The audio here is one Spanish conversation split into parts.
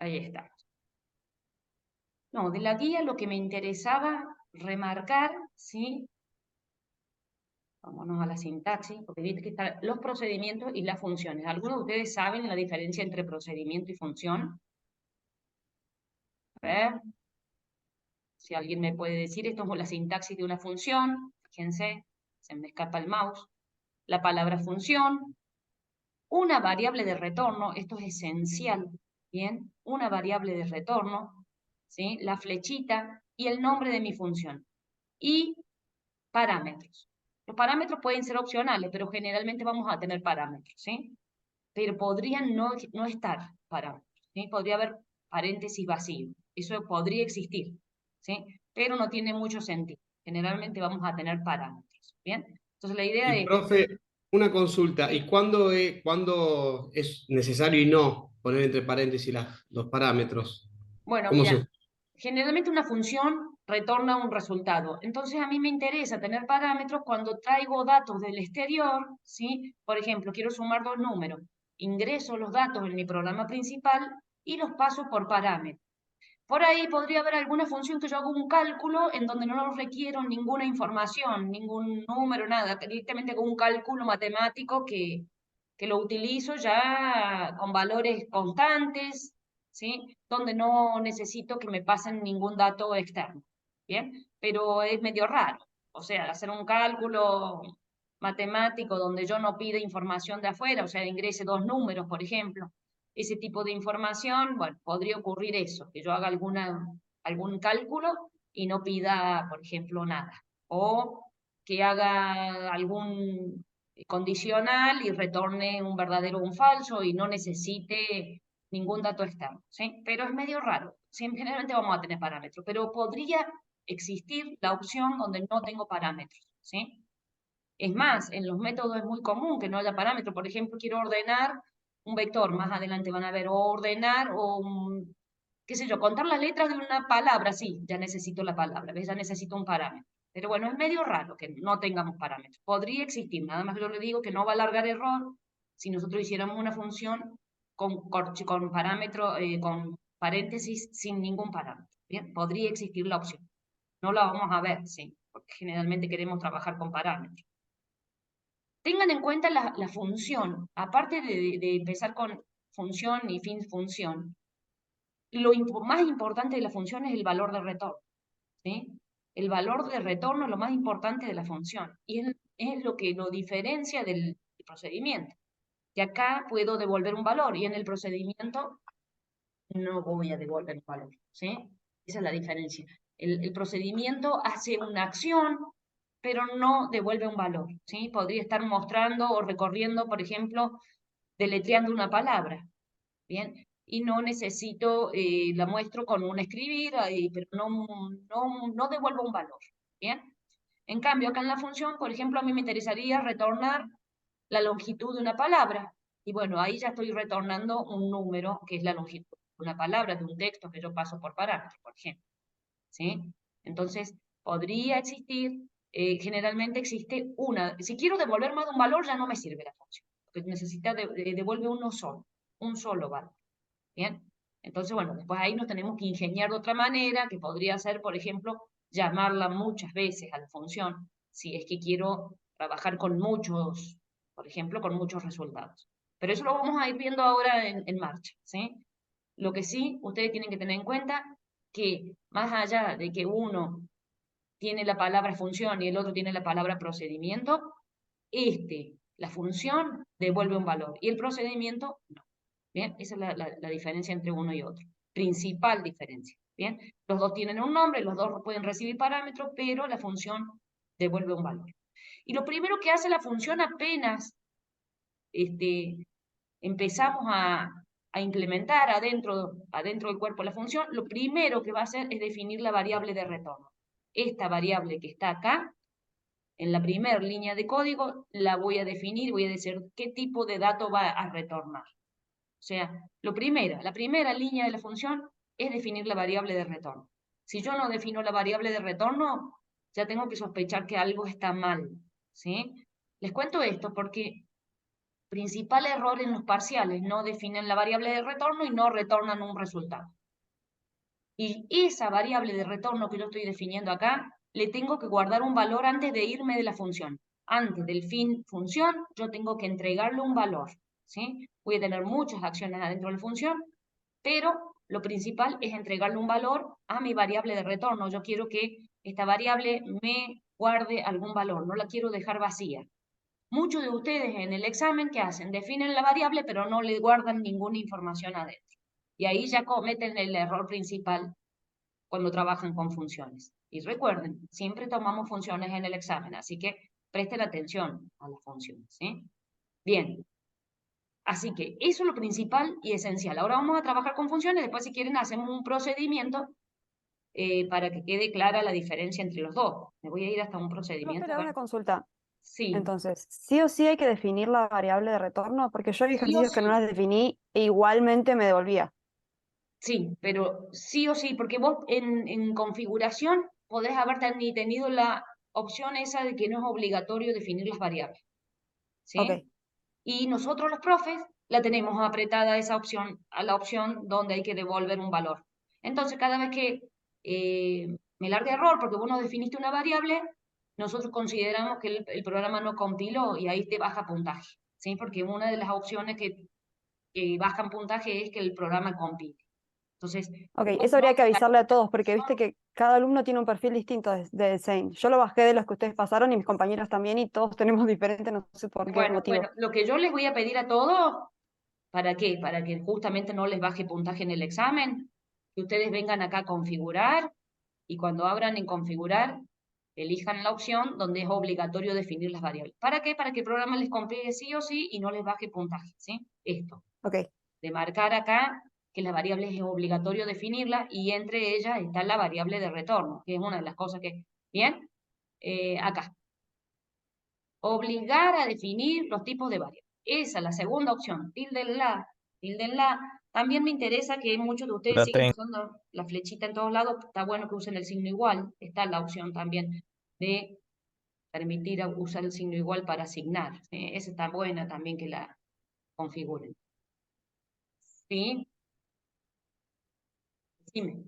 Ahí está. No, de la guía lo que me interesaba remarcar, ¿sí? Vámonos a la sintaxis, porque viste que están los procedimientos y las funciones. ¿Algunos de ustedes saben la diferencia entre procedimiento y función? A ver, si alguien me puede decir, esto es la sintaxis de una función. Fíjense, se me escapa el mouse. La palabra función, una variable de retorno, esto es esencial, ¿bien? Una variable de retorno, ¿sí? La flechita y el nombre de mi función. Y parámetros. Los parámetros pueden ser opcionales, pero generalmente vamos a tener parámetros, ¿sí? Pero podrían no estar parámetros, ¿sí? Podría haber paréntesis vacío, eso podría existir, ¿sí? Pero no tiene mucho sentido. Generalmente vamos a tener parámetros, ¿bien? Entonces la idea Y es, profe, una consulta, ¿y sí, cuándo es necesario y no poner entre paréntesis los parámetros? bueno, ¿Cómo mira, se...? generalmente una función retorna un resultado. Entonces a mí me interesa tener parámetros cuando traigo datos del exterior, ¿sí? Por ejemplo, quiero sumar dos números. Ingreso los datos en mi programa principal y los paso por parámetros. Por ahí podría haber alguna función que yo hago un cálculo en donde no requiero ninguna información, ningún número, nada. Directamente hago un cálculo matemático que lo utilizo ya con valores constantes, ¿sí? Donde no necesito que me pasen ningún dato externo, ¿bien? Pero es medio raro. O sea, hacer un cálculo matemático donde yo no pida información de afuera, o sea, ingrese dos números, por ejemplo, ese tipo de información, bueno, podría ocurrir eso, que yo haga algún cálculo y no pida, por ejemplo, nada. O que haga algún condicional y retorne un verdadero o un falso y no necesite ningún dato externo, ¿sí? Pero es medio raro. Sí, generalmente vamos a tener parámetros, pero podría existir la opción donde no tengo parámetros, ¿sí? Es más, en los métodos es muy común que no haya parámetros. Por ejemplo, quiero ordenar un vector, más adelante van a ver, o ordenar, qué sé yo, contar las letras de una palabra, sí, ya necesito la palabra, ¿ves? Ya necesito un parámetro. Pero bueno, es medio raro que no tengamos parámetros. Podría existir, nada más que yo le digo que no va a alargar error si nosotros hiciéramos una función con parámetro, con paréntesis sin ningún parámetro. Bien, podría existir la opción. No la vamos a ver, sí, porque generalmente queremos trabajar con parámetros. Tengan en cuenta la función, aparte de empezar con función y fin función, más importante de la función es el valor de retorno, ¿sí? El valor de retorno es lo más importante de la función y es lo que lo diferencia del procedimiento. Que acá puedo devolver un valor y en el procedimiento no voy a devolver un valor, ¿sí? Esa es la diferencia. El procedimiento hace una acción, pero no devuelve un valor, ¿sí? Podría estar mostrando o recorriendo, por ejemplo, deletreando una palabra, ¿bien? Y no necesito, la muestro con un escribir, pero no devuelvo un valor, ¿bien? En cambio, acá en la función, por ejemplo, a mí me interesaría retornar la longitud de una palabra. Y bueno, ahí ya estoy retornando un número que es la longitud de una palabra, de un texto que yo paso por parámetros, por ejemplo. ¿Sí? Entonces, podría existir, generalmente existe una. Si quiero devolver más de un valor, ya no me sirve la función, porque devuelve uno solo, un solo valor. ¿Bien? Entonces, bueno, después ahí nos tenemos que ingeniar de otra manera, que podría ser, por ejemplo, llamarla muchas veces a la función, si es que quiero trabajar con muchos, por ejemplo, con muchos resultados. Pero eso lo vamos a ir viendo ahora en marcha, ¿sí? Lo que sí, ustedes tienen que tener en cuenta que más allá de que uno tiene la palabra función y el otro tiene la palabra procedimiento, la función, devuelve un valor y el procedimiento no. Bien, esa es la diferencia entre uno y otro. Principal diferencia. Bien, los dos tienen un nombre, los dos pueden recibir parámetros, pero la función devuelve un valor. Y lo primero que hace la función apenas este, empezamos a implementar adentro del cuerpo la función, lo primero que va a hacer es definir la variable de retorno. Esta variable que está acá, en la primera línea de código, la voy a definir, voy a decir qué tipo de dato va a retornar. O sea, la primera línea de la función es definir la variable de retorno. Si yo no defino la variable de retorno, ya tengo que sospechar que algo está mal, ¿sí? Les cuento esto porque Principal error en los parciales, no definen la variable de retorno y no retornan un resultado. Y esa variable de retorno que yo estoy definiendo acá, le tengo que guardar un valor antes de irme de la función. Antes del fin función, yo tengo que entregarle un valor, ¿sí? Voy a tener muchas acciones adentro de la función, pero lo principal es entregarle un valor a mi variable de retorno. Yo quiero que esta variable me guarde algún valor, no la quiero dejar vacía. Muchos de ustedes en el examen, ¿qué hacen? Definen la variable, pero no le guardan ninguna información adentro. Y ahí ya cometen el error principal cuando trabajan con funciones. Y recuerden, siempre tomamos funciones en el examen, así que presten atención a las funciones, ¿sí? Bien, así que eso es lo principal y esencial. Ahora vamos a trabajar con funciones, después si quieren hacemos un procedimiento para que quede clara la diferencia entre los dos. Me voy a ir hasta un procedimiento. Espera, una consulta. Sí, Entonces, ¿sí o sí hay que definir la variable de retorno? Porque yo hay sí o ejercicios que no sí. las definí e igualmente me devolvía. Sí, pero sí o sí, porque vos en configuración podés haber tenido la opción esa de que no es obligatorio definir las variables, Ok, ¿sí? Y nosotros los profes la tenemos apretada esa opción a la opción donde hay que devolver un valor. Entonces, cada vez que me largue error porque vos no definiste una variable, nosotros consideramos que el programa no compiló y ahí te baja puntaje, ¿sí? Porque una de las opciones que bajan puntaje es que el programa compile. Entonces, ok, vos eso no habría que avisarle a todos, porque viste dejaste que cada alumno tiene un perfil distinto de Zane. Yo lo bajé de los que ustedes pasaron y mis compañeros también, y todos tenemos diferente, no sé por qué bueno, motivo. lo que yo les voy a pedir a todos, ¿para qué? Para que justamente no les baje puntaje en el examen, que ustedes vengan acá a configurar y cuando abran en configurar, elijan la opción donde es obligatorio definir las variables. ¿Para qué? Para que el programa les complete sí o sí y no les baje puntaje, ¿sí? Esto, Ok, de marcar acá que las variables es obligatorio definirla y entre ellas está la variable de retorno, que es una de las cosas que, ¿bien? Acá. Obligar a definir los tipos de variables. Esa es la segunda opción. Tildenla, tildenla. También me interesa que muchos de ustedes Lo sigan tengo. usando la flechita en todos lados. Está bueno que usen el signo igual. Está la opción también de permitir usar el signo igual para asignar. Esa está buena también que la configuren. ¿Sí? Dime.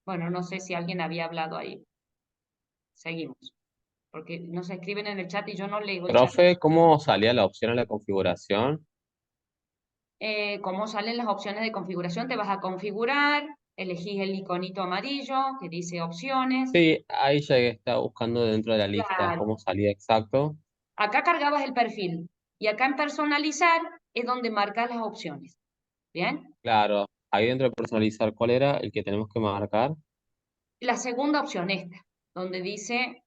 Bueno, no sé si alguien había hablado ahí. Seguimos. Porque no se escriben en el chat y yo no leo el chat. Profe, ¿cómo salía la opción en la configuración? Cómo salen las opciones de configuración, te vas a configurar, elegís el iconito amarillo que dice opciones. Sí, ahí llegué, estaba buscando dentro de la lista Claro. cómo salía exacto. Acá cargabas el perfil y acá en personalizar es donde marcas las opciones. ¿Bien? Claro, ahí dentro de personalizar, ¿cuál era el que tenemos que marcar? La segunda opción, esta, donde dice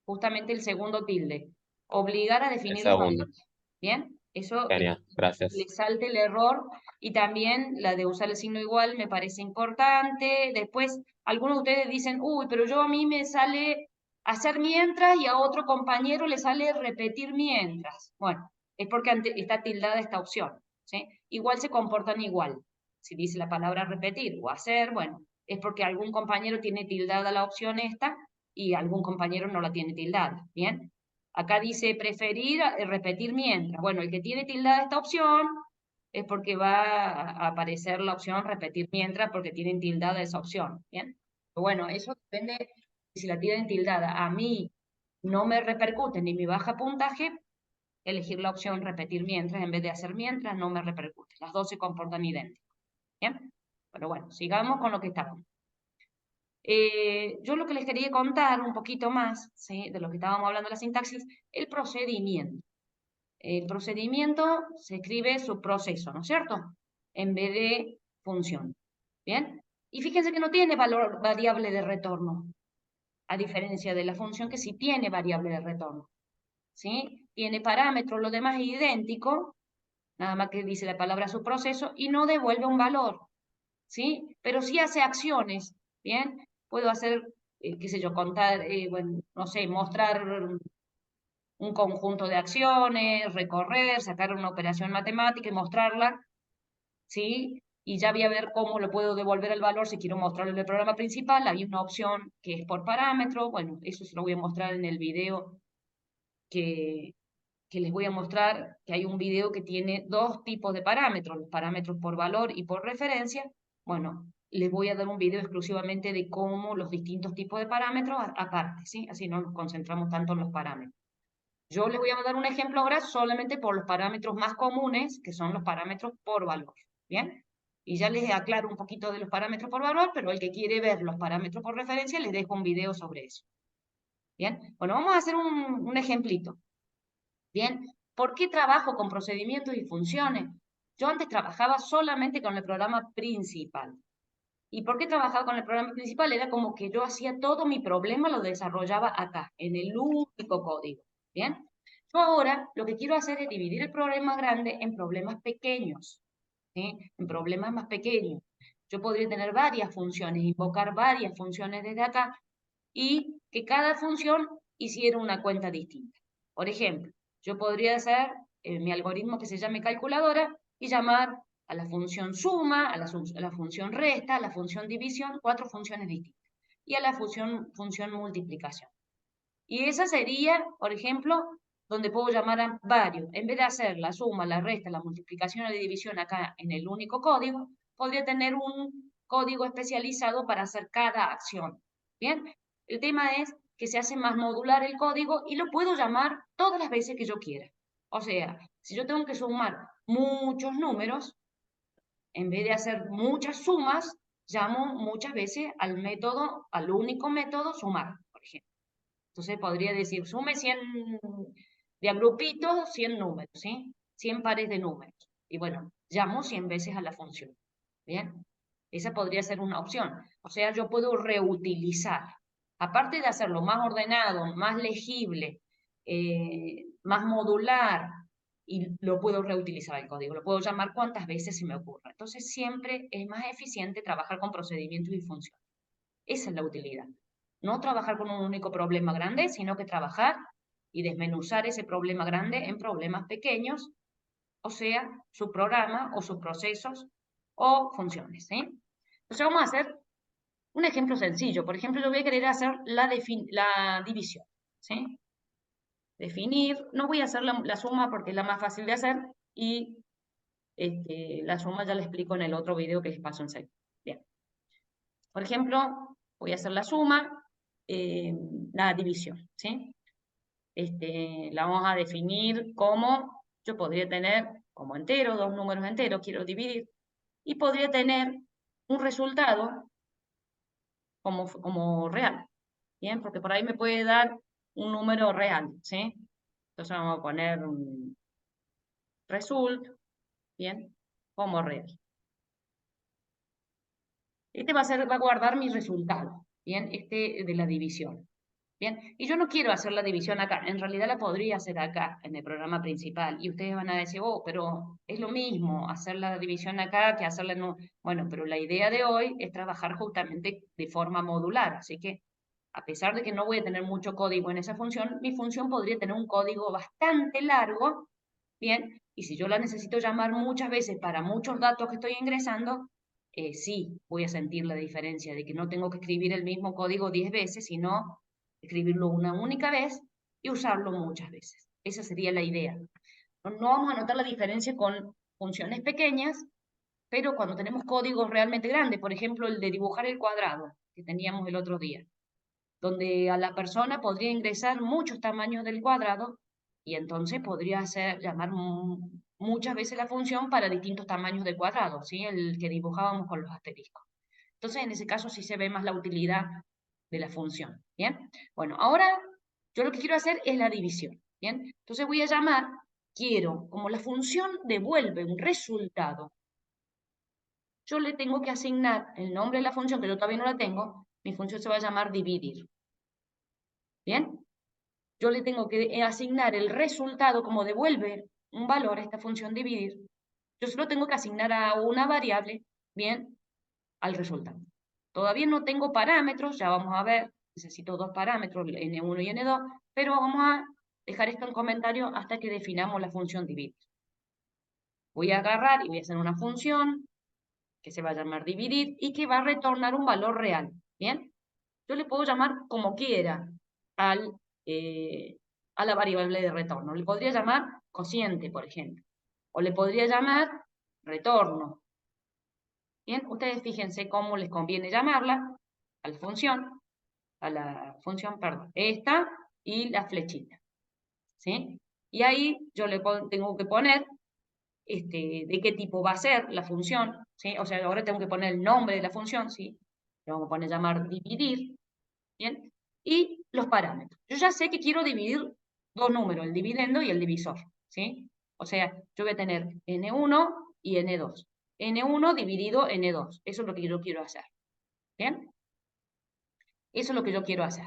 justamente el segundo tilde, obligar a El definir las segundo. variables. ¿Bien? Eso Genial, le gracias. salte el error y también la de usar el signo igual me parece importante. Después, algunos de ustedes dicen, uy, pero yo a mí me sale hacer mientras y a otro compañero le sale repetir mientras. Bueno, es porque está tildada esta opción, ¿sí? Igual se comportan igual. Si dice la palabra repetir o hacer, bueno, es porque algún compañero tiene tildada la opción esta y algún compañero no la tiene tildada, ¿bien? Acá dice preferir repetir mientras. Bueno, el que tiene tildada esta opción es porque va a aparecer la opción repetir mientras porque tienen tildada esa opción, ¿bien? Pero bueno, eso depende de si la tienen tildada. A mí no me repercute ni mi baja puntaje, elegir la opción repetir mientras en vez de hacer mientras no me repercute. Las dos se comportan idénticas, ¿bien? Pero bueno, sigamos con lo que estamos. Yo lo que les quería contar un poquito más, ¿sí? De lo que estábamos hablando de la sintaxis, el procedimiento. El procedimiento se escribe su proceso, ¿no es cierto? En vez de función. ¿Bien? Y fíjense que no tiene valor variable de retorno, a diferencia de la función que sí tiene variable de retorno. ¿Sí? Tiene parámetros, lo demás es idéntico, nada más que dice la palabra su proceso y no devuelve un valor. ¿Sí? Pero sí hace acciones, ¿bien? Puedo hacer, qué sé yo, contar, bueno, no sé, mostrar un conjunto de acciones, recorrer, sacar una operación matemática y mostrarla, ¿sí? Y ya voy a ver cómo le puedo devolver el valor si quiero mostrarlo en el programa principal. Hay una opción que es por parámetro, bueno, eso se lo voy a mostrar en el video que les voy a mostrar que hay un video que tiene dos tipos de parámetros, los parámetros por valor y por referencia. Bueno, les voy a dar un video exclusivamente de cómo los distintos tipos de parámetros aparte, ¿sí? Así no nos concentramos tanto en los parámetros. Yo les voy a dar un ejemplo ahora solamente por los parámetros más comunes, que son los parámetros por valor, ¿bien? Y ya les aclaro un poquito de los parámetros por valor, pero el que quiere ver los parámetros por referencia, les dejo un video sobre eso. ¿Bien? Bueno, vamos a hacer un ejemplito. Bien, ¿por qué trabajo con procedimientos y funciones? Yo antes trabajaba solamente con el programa principal. ¿Y por qué trabajaba con el programa principal? Era como que yo hacía todo mi problema, lo desarrollaba acá, en el único código. ¿Bien? Yo ahora lo que quiero hacer es dividir el problema grande en problemas pequeños. ¿Sí? En problemas más pequeños. Yo podría tener varias funciones, invocar varias funciones desde acá y que cada función hiciera una cuenta distinta. Por ejemplo, yo podría hacer mi algoritmo que se llame calculadora y llamar a la función suma, a la función resta, a la función división, 4 funciones distintas. Y a la función multiplicación. Y esa sería, por ejemplo, donde puedo llamar a varios. En vez de hacer la suma, la resta, la multiplicación y la división acá en el único código, podría tener un código especializado para hacer cada acción. ¿Bien? El tema es que se hace más modular el código y lo puedo llamar todas las veces que yo quiera. O sea, si yo tengo que sumar muchos números, en vez de hacer muchas sumas, llamo muchas veces al método, al único método sumar, por ejemplo. Entonces podría decir, sume 100 de a grupitos, 100 números, ¿sí? 100 pares de números. Y bueno, llamo 100 veces a la función. ¿Bien? Esa podría ser una opción. O sea, yo puedo reutilizar. Aparte de hacerlo más ordenado, más legible, más modular, y lo puedo reutilizar el código. Lo puedo llamar cuantas veces se me ocurra. Entonces siempre es más eficiente trabajar con procedimientos y funciones. Esa es la utilidad. No trabajar con un único problema grande, sino que trabajar y desmenuzar ese problema grande en problemas pequeños, o sea, su programa o sus procesos o funciones, ¿sí? Entonces vamos a hacer un ejemplo sencillo. Por ejemplo, yo voy a querer hacer la división, ¿sí? Definir, no voy a hacer la suma porque es la más fácil de hacer y la suma ya la explico en el otro video que les paso en serio. Bien. Por ejemplo, voy a hacer la suma, la división, ¿sí? La vamos a definir como, yo podría tener como entero, dos números enteros, quiero dividir, y podría tener un resultado como real, ¿bien? Porque por ahí me puede dar un número real, ¿sí? Entonces vamos a poner un result, ¿bien? Como real. Va a guardar mi resultado, ¿bien? De la división. Bien, y yo no quiero hacer la división acá, en realidad la podría hacer acá, en el programa principal, y ustedes van a decir, oh, pero es lo mismo hacer la división acá que hacerla en un... Bueno, pero la idea de hoy es trabajar justamente de forma modular, así que a pesar de que no voy a tener mucho código en esa función, mi función podría tener un código bastante largo, bien, y si yo la necesito llamar muchas veces para muchos datos que estoy ingresando, sí voy a sentir la diferencia de que no tengo que escribir el mismo código 10 veces, sino escribirlo una única vez y usarlo muchas veces. Esa sería la idea. No vamos a notar la diferencia con funciones pequeñas, pero cuando tenemos códigos realmente grandes, por ejemplo, el de dibujar el cuadrado que teníamos el otro día, donde a la persona podría ingresar muchos tamaños del cuadrado y entonces podría llamar muchas veces la función para distintos tamaños del cuadrado, ¿sí? El que dibujábamos con los asteriscos. Entonces, en ese caso sí se ve más la utilidad de la función, ¿bien? Bueno, ahora yo lo que quiero hacer es la división, ¿bien? Entonces voy a llamar, como la función devuelve un resultado, yo le tengo que asignar el nombre de la función, que yo todavía no la tengo, mi función se va a llamar dividir, ¿bien? Yo le tengo que asignar el resultado, como devuelve un valor a esta función dividir, yo solo tengo que asignar a una variable, ¿bien? Al resultado. Todavía no tengo parámetros, ya vamos a ver, necesito dos parámetros, n1 y n2, pero vamos a dejar esto en comentario hasta que definamos la función dividir. Voy a agarrar y voy a hacer una función que se va a llamar dividir y que va a retornar un valor real, ¿bien? Yo le puedo llamar como quiera al a la variable de retorno. Le podría llamar cociente, por ejemplo, o le podría llamar retorno. Bien, ustedes fíjense cómo les conviene llamarla a la función, perdón, esta y la flechita, ¿sí? Y ahí yo tengo que poner de qué tipo va a ser la función, ¿sí? O sea, ahora tengo que poner el nombre de la función, ¿sí? Le vamos a poner llamar dividir, ¿bien? Y los parámetros. Yo ya sé que quiero dividir dos números, el dividendo y el divisor, ¿sí? O sea, yo voy a tener n1 y n2. n1 dividido n2. Eso es lo que yo quiero hacer, ¿bien? Eso es lo que yo quiero hacer.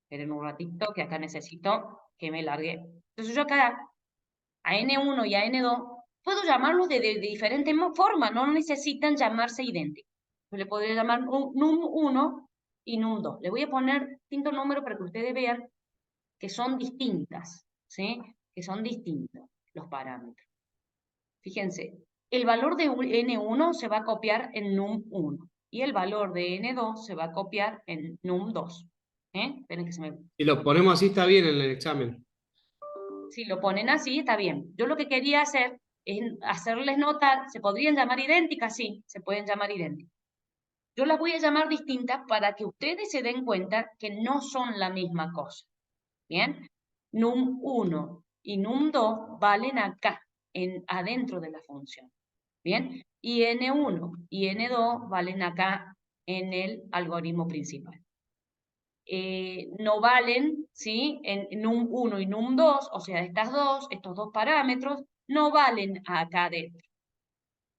Esperen un ratito, que acá necesito que me largue. Entonces yo acá, a n1 y a n2, puedo llamarlos de diferentes formas, no necesitan llamarse idénticos. Yo le podría llamar num1 y num2. Le voy a poner distintos números para que ustedes vean que son distintas, ¿sí? Que son distintos los parámetros. Fíjense, el valor de n1 se va a copiar en num1 y el valor de n2 se va a copiar en num2. Esperen que se me... Si lo ponemos así está bien en el examen. Si lo ponen así, está bien. Yo lo que quería hacer es hacerles notar, ¿se podrían llamar idénticas? Sí, se pueden llamar idénticas. Yo las voy a llamar distintas para que ustedes se den cuenta que no son la misma cosa. ¿Bien? num1 y num2 valen acá, adentro de la función. ¿Bien? Y n1 y n2 valen acá en el algoritmo principal. No valen, ¿sí? En num1 y num2, o sea, estos dos parámetros, no valen acá adentro.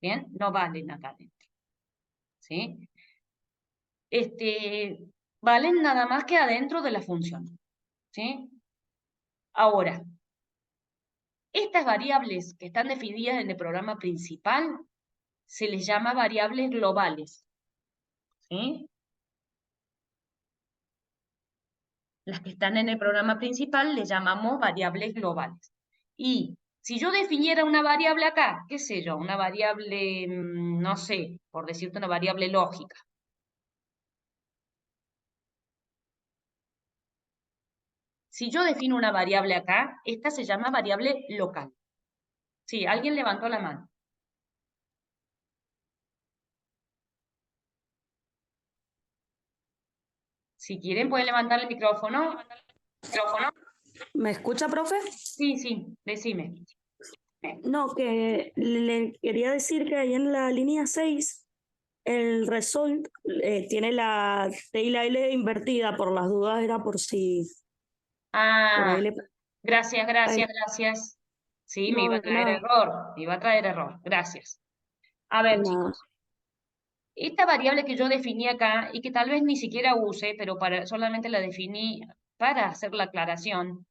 ¿Bien? No valen acá adentro. ¿Sí? Valen nada más que adentro de la función. ¿Sí? Ahora, estas variables que están definidas en el programa principal se les llama variables globales. ¿Sí? Las que están en el programa principal les llamamos variables globales. Y si yo definiera una variable acá, qué sé yo, una variable, no sé, por decirte una variable lógica. Si yo defino una variable acá, esta se llama variable local. Sí, alguien levantó la mano. Si quieren pueden levantar el micrófono. ¿Me escucha, profe? Sí, sí, decime. No, que le quería decir que ahí en la línea 6, el result tiene la T y la L invertida, por las dudas era por si... por Ah, ahí le... gracias. Sí, me No, iba a de traer nada, error. Gracias. A ver, nada. chicos. Esta variable que yo definí acá, y que tal vez ni siquiera use, pero solamente la definí para hacer la aclaración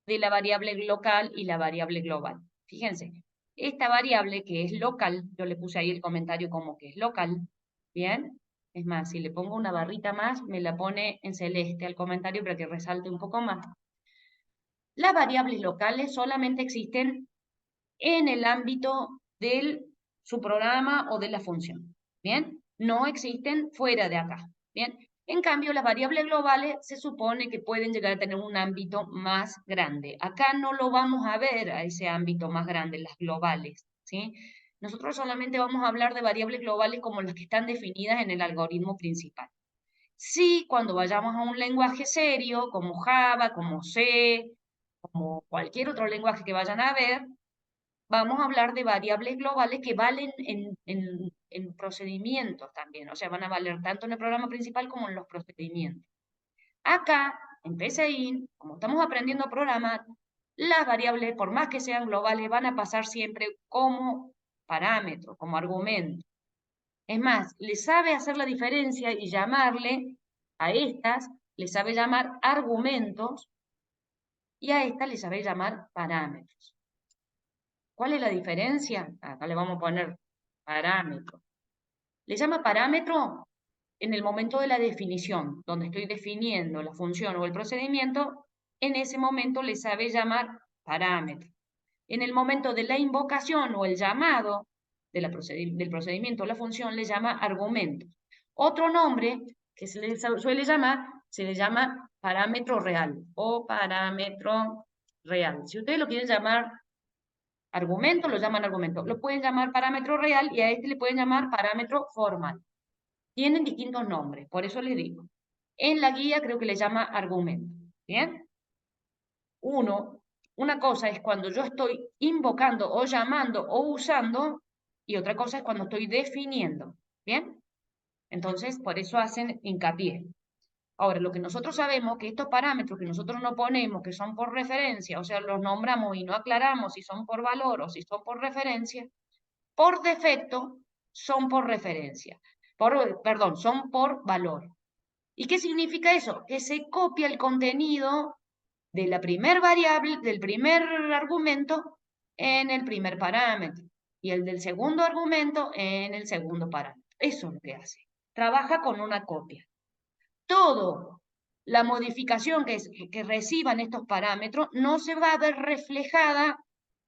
de la variable local y la variable global. Fíjense, esta variable que es local, yo le puse ahí el comentario como que es local, ¿bien? Es más, si le pongo una barrita más, me la pone en celeste al comentario para que resalte un poco más. Las variables locales solamente existen en el ámbito de su programa o de la función, ¿bien? No existen fuera de acá, ¿bien? En cambio, las variables globales se supone que pueden llegar a tener un ámbito más grande. Acá no lo vamos a ver a ese ámbito más grande, las globales, ¿sí? Nosotros solamente vamos a hablar de variables globales como las que están definidas en el algoritmo principal. Sí, cuando vayamos a un lenguaje serio, como Java, como C, como cualquier otro lenguaje que vayan a ver, vamos a hablar de variables globales que valen en procedimientos también, o sea, van a valer tanto en el programa principal como en los procedimientos. Acá, en PCI, como estamos aprendiendo a programar, las variables, por más que sean globales, van a pasar siempre como parámetros, como argumentos. Es más, le sabe hacer la diferencia y llamarle a estas, le sabe llamar argumentos y a estas le sabe llamar parámetros. ¿Cuál es la diferencia? Acá le vamos a poner parámetro. Le llama parámetro en el momento de la definición, donde estoy definiendo la función o el procedimiento, en ese momento le sabe llamar parámetro. En el momento de la invocación o el llamado del procedimiento o la función le llama argumento. Otro nombre que se le suele llamar se le llama parámetro real o parámetro real. Si ustedes lo quieren llamar argumento, lo llaman argumento. Lo pueden llamar parámetro real y a este le pueden llamar parámetro formal. Tienen distintos nombres, por eso les digo. En la guía creo que le llama argumento. ¿Bien? Una cosa es cuando yo estoy invocando o llamando o usando y otra cosa es cuando estoy definiendo. ¿Bien? Entonces, por eso hacen hincapié. Ahora, lo que nosotros sabemos que estos parámetros que nosotros no ponemos, que son por referencia, o sea, los nombramos y no aclaramos si son por valor o si son por referencia, por defecto son por referencia. Perdón, son por valor. ¿Y qué significa eso? Que se copia el contenido de la primer variable, del primer argumento en el primer parámetro y el del segundo argumento en el segundo parámetro. Eso es lo que hace. Trabaja con una copia. Todo la modificación que reciban estos parámetros no se va a ver reflejada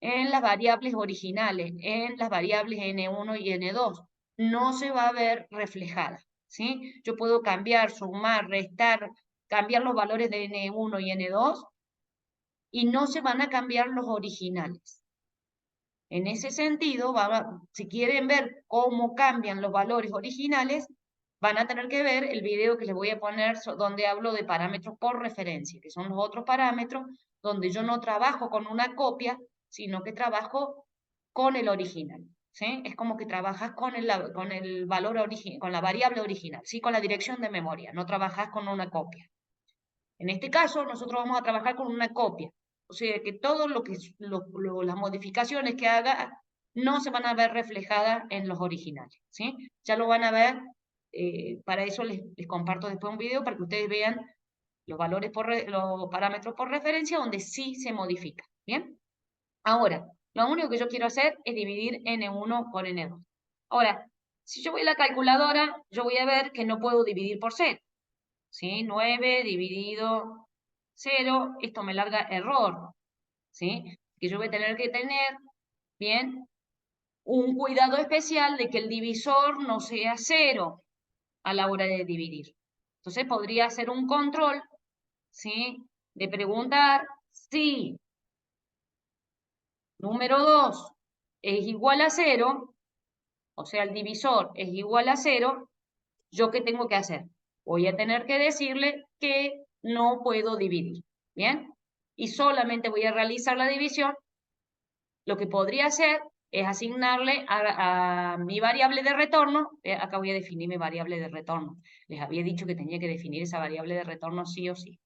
en las variables originales, en las variables N1 y N2. No se va a ver reflejada, ¿sí? Yo puedo cambiar, sumar, restar, cambiar los valores de N1 y N2 y no se van a cambiar los originales. En ese sentido, si quieren ver cómo cambian los valores originales, van a tener que ver el video que les voy a poner donde hablo de parámetros por referencia, que son los otros parámetros donde yo no trabajo con una copia, sino que trabajo con el original. ¿Sí? Es como que trabajas con el valor original, con la variable original, ¿sí? Con la dirección de memoria, no trabajas con una copia. En este caso, nosotros vamos a trabajar con una copia. O sea, que todo las modificaciones que haga no se van a ver reflejadas en los originales, ¿sí? Ya lo van a ver, para eso les comparto después un video para que ustedes vean los valores los parámetros por referencia donde sí se modifica, ¿bien? Ahora, lo único que yo quiero hacer es dividir N1 por N2. Ahora, si yo voy a la calculadora, yo voy a ver que no puedo dividir por 0. ¿Sí? 9 dividido 0, esto me larga error, ¿sí? Que yo voy a tener que tener, bien, un cuidado especial de que el divisor no sea 0 a la hora de dividir. Entonces podría hacer un control, ¿sí? De preguntar si número 2 es igual a 0, o sea, el divisor es igual a 0, ¿yo qué tengo que hacer? Voy a tener que decirle que no puedo dividir, ¿bien? Y solamente voy a realizar la división. Lo que podría hacer es asignarle a mi variable de retorno, acá voy a definir mi variable de retorno. Les había dicho que tenía que definir esa variable de retorno sí o sí.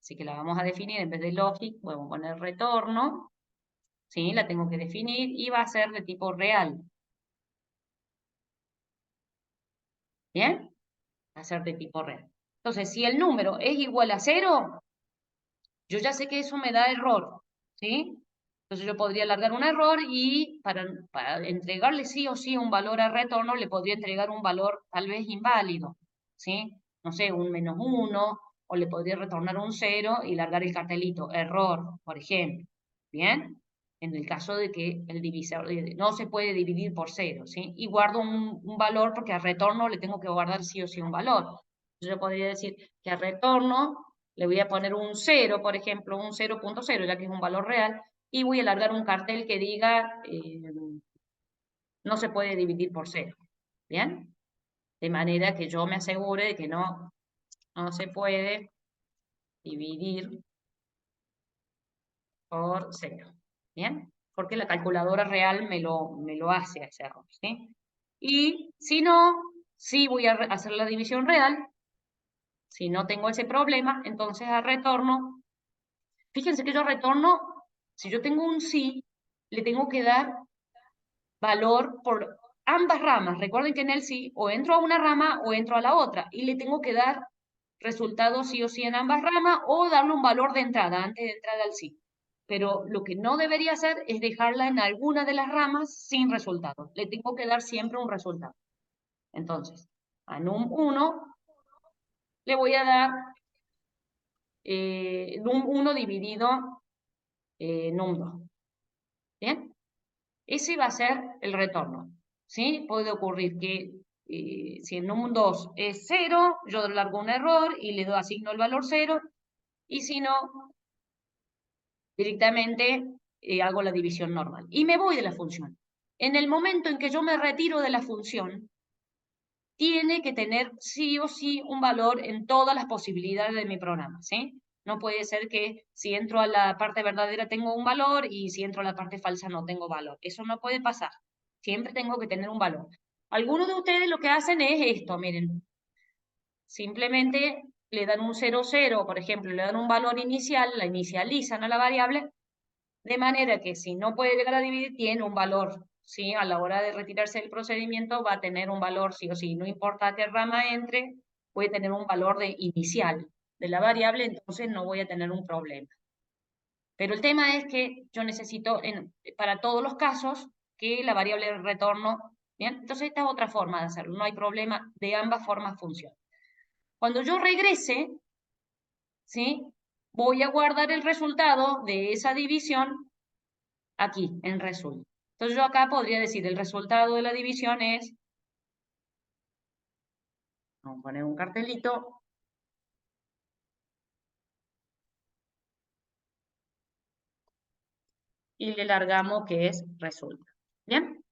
Así que la vamos a definir en vez de logic, voy a poner retorno, ¿sí? La tengo que definir y va a ser de tipo real. ¿Bien? Va a ser de tipo real. Entonces, si el número es igual a 0, yo ya sé que eso me da error, ¿sí? Entonces yo podría alargar un error y para entregarle sí o sí un valor a retorno, le podría entregar un valor tal vez inválido, ¿sí? No sé, un -1, o le podría retornar un 0 y largar el cartelito, error, por ejemplo, ¿bien? En el caso de que el divisor no se puede dividir por 0, ¿sí? Y guardo un valor porque a retorno le tengo que guardar sí o sí un valor. Yo podría decir que a retorno le voy a poner un 0, por ejemplo, un 0.0, ya que es un valor real, y voy a alargar un cartel que diga no se puede dividir por 0. ¿Bien? De manera que yo me asegure de que no se puede dividir por 0. ¿Bien? Porque la calculadora real me lo hace ese error, ¿sí? Y si no, sí voy a hacer la división real. Si no tengo ese problema, entonces a retorno, fíjense que yo retorno, si yo tengo un sí, le tengo que dar valor por ambas ramas. Recuerden que en el sí o entro a una rama o entro a la otra y le tengo que dar resultado sí o sí en ambas ramas o darle un valor de entrada antes de entrar al sí. Pero lo que no debería hacer es dejarla en alguna de las ramas sin resultado. Le tengo que dar siempre un resultado. Entonces, a num1 le voy a dar num1 dividido num2. ¿Bien? Ese va a ser el retorno, ¿sí? Puede ocurrir que si en un 2 es 0, yo largo un error y le asigno el valor 0, y si no, directamente hago la división normal. Y me voy de la función. En el momento en que yo me retiro de la función, tiene que tener sí o sí un valor en todas las posibilidades de mi programa, ¿sí? No puede ser que si entro a la parte verdadera tengo un valor y si entro a la parte falsa no tengo valor. Eso no puede pasar. Siempre tengo que tener un valor. Algunos de ustedes lo que hacen es esto, miren. Simplemente le dan un 0, 0, por ejemplo, le dan un valor inicial, la inicializan a la variable, de manera que si no puede llegar a dividir, tiene un valor, ¿sí? A la hora de retirarse del procedimiento va a tener un valor sí o sí, no importa qué rama entre, puede tener un valor inicial de la variable, entonces no voy a tener un problema. Pero el tema es que yo necesito, para todos los casos, que la variable de retorno, ¿bien? Entonces esta es otra forma de hacerlo, no hay problema, de ambas formas funciona. Cuando yo regrese, ¿sí? Voy a guardar el resultado de esa división aquí, en result. Entonces yo acá podría decir, el resultado de la división es, vamos a poner un cartelito, y le largamos que es resulta. ¿Bien?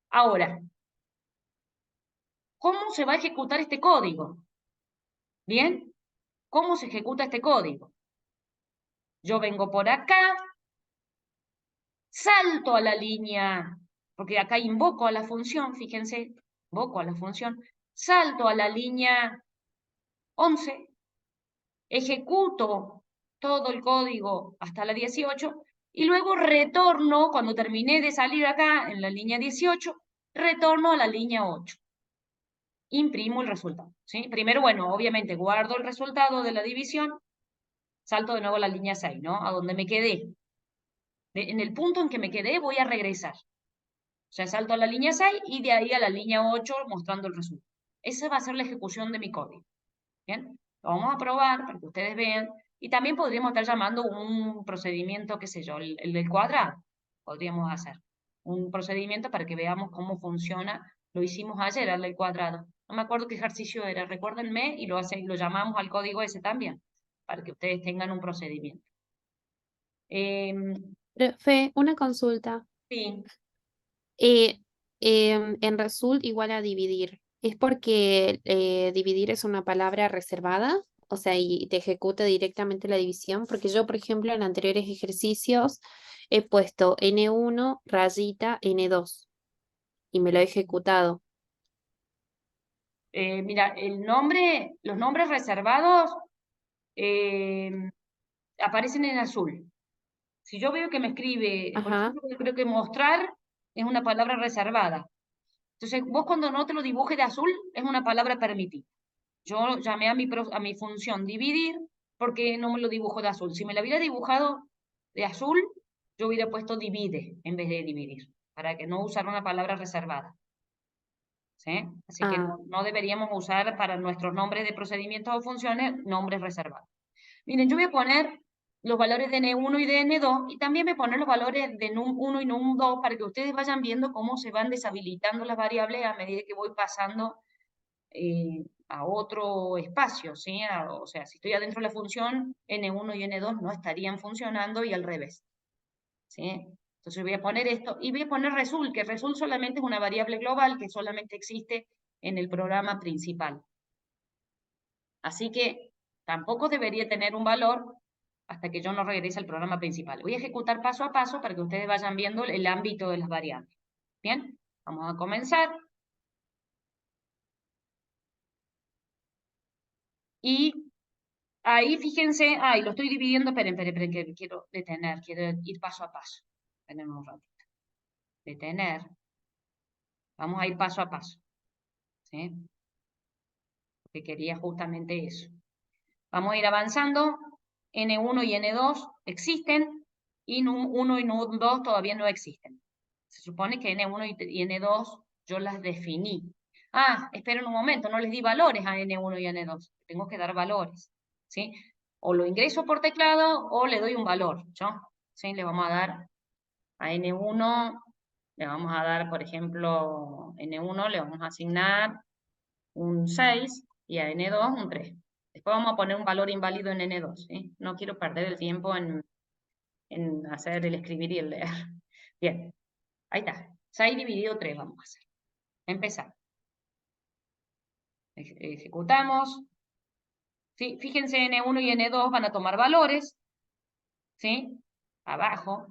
Ahora, ¿cómo se va a ejecutar este código? ¿Bien? ¿Cómo se ejecuta este código? Yo vengo por acá, salto a la línea, porque acá invoco a la función, fíjense, invoco a la función, salto a la línea 11, ejecuto todo el código hasta la 18 y luego retorno, cuando terminé de salir acá en la línea 18, retorno a la línea 8. Imprimo el resultado, ¿sí? Primero, bueno, obviamente guardo el resultado de la división, salto de nuevo a la línea 6, ¿no? A donde me quedé. En el punto en que me quedé voy a regresar. O sea, salto a la línea 6 y de ahí a la línea 8 mostrando el resultado. Esa va a ser la ejecución de mi código. ¿Bien? Lo vamos a probar para que ustedes vean. Y también podríamos estar llamando un procedimiento, qué sé yo, el del cuadrado. Podríamos hacer un procedimiento para que veamos cómo funciona. Lo hicimos ayer, el del cuadrado. No me acuerdo qué ejercicio era, recuérdenme, y lo llamamos al código ese también, para que ustedes tengan un procedimiento. Fe, una consulta. Sí, Eh, en result igual a dividir. ¿Es porque dividir es una palabra reservada? O sea, y te ejecuta directamente la división. Porque yo, por ejemplo, en anteriores ejercicios he puesto N1 rayita N2 y me lo he ejecutado. mira, los nombres reservados aparecen en azul. Si yo veo que me escribe, por Ajá. ejemplo, yo creo que mostrar es una palabra reservada. Entonces, vos cuando no te lo dibuje de azul, es una palabra permitida. Yo llamé a mi función dividir porque no me lo dibujo de azul. Si me lo hubiera dibujado de azul, yo hubiera puesto divide en vez de dividir, para que no usar una palabra reservada. ¿Sí? Así que Ah, no deberíamos usar para nuestros nombres de procedimientos o funciones nombres reservados. Miren, yo voy a poner los valores de N1 y de N2 y también voy a poner los valores de num1 y num2 para que ustedes vayan viendo cómo se van deshabilitando las variables a medida que voy pasando a otro espacio, ¿sí? O sea, si estoy adentro de la función, N1 y N2 no estarían funcionando y al revés, ¿sí? Entonces voy a poner esto y voy a poner result, que result solamente es una variable global que solamente existe en el programa principal. Así que tampoco debería tener un valor hasta que yo no regrese al programa principal. Voy a ejecutar paso a paso para que ustedes vayan viendo el ámbito de las variables. Bien, vamos a comenzar. Y ahí fíjense, lo estoy dividiendo, esperen, que quiero detener, quiero ir paso a paso. Esperen un ratito. Detener. Vamos a ir paso a paso. ¿Sí? Porque quería justamente eso. Vamos a ir avanzando. N1 y N2 existen y NUM1 y NUM2 todavía no existen. Se supone que N1 y N2 yo las definí. Esperen un momento, no les di valores a N1 y N2. Tengo que dar valores. ¿Sí? O lo ingreso por teclado o le doy un valor. ¿Sí? Le vamos a dar a N1, Le vamos a dar, por ejemplo, N1 le vamos a asignar un 6 y a N2 un 3. Después vamos a poner un valor inválido en N2, ¿sí? No quiero perder el tiempo en hacer el escribir y el leer. Bien, ahí está. 6 dividido 3 vamos a hacer. Empezar. Ejecutamos. ¿Sí? Fíjense, N1 y N2 van a tomar valores, ¿sí? Abajo,